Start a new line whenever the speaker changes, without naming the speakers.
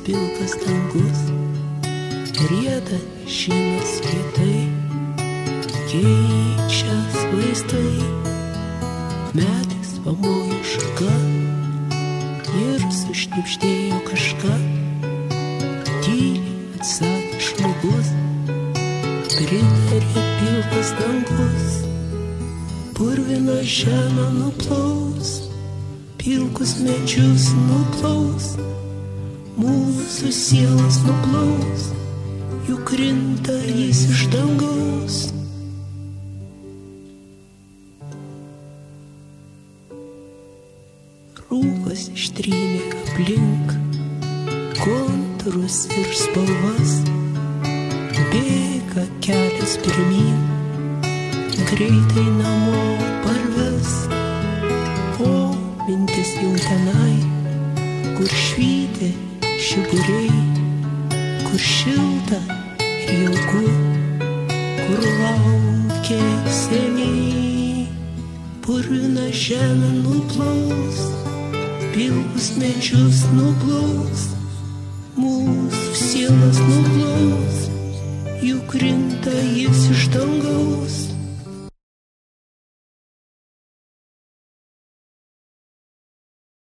Pilkas dangus, rieda žinios lėtai, keičias vaizdai, medis pamojo šaka ir sušnibždėjo kažką, tyliai atsakė žmogus, pritarė pilkas dangus, purvina žemę nuplaus, pilkus medžius nuplaus, mūsų sielas nuplaus, juk krinta jis iš dangaus. Rūkas ištrynė aplink kontūrus ir spalvas, bėga kelias pirmyn, greitai namo parves, o mintis jau tenai, kur švyti šiburiai, kur šilta ir jauku, kur laukia seniai. Purvina žemė nuplaus, pilkus medžius nuplaus, mūsų sielas nuplaus, juk krinta jis iš dangaus.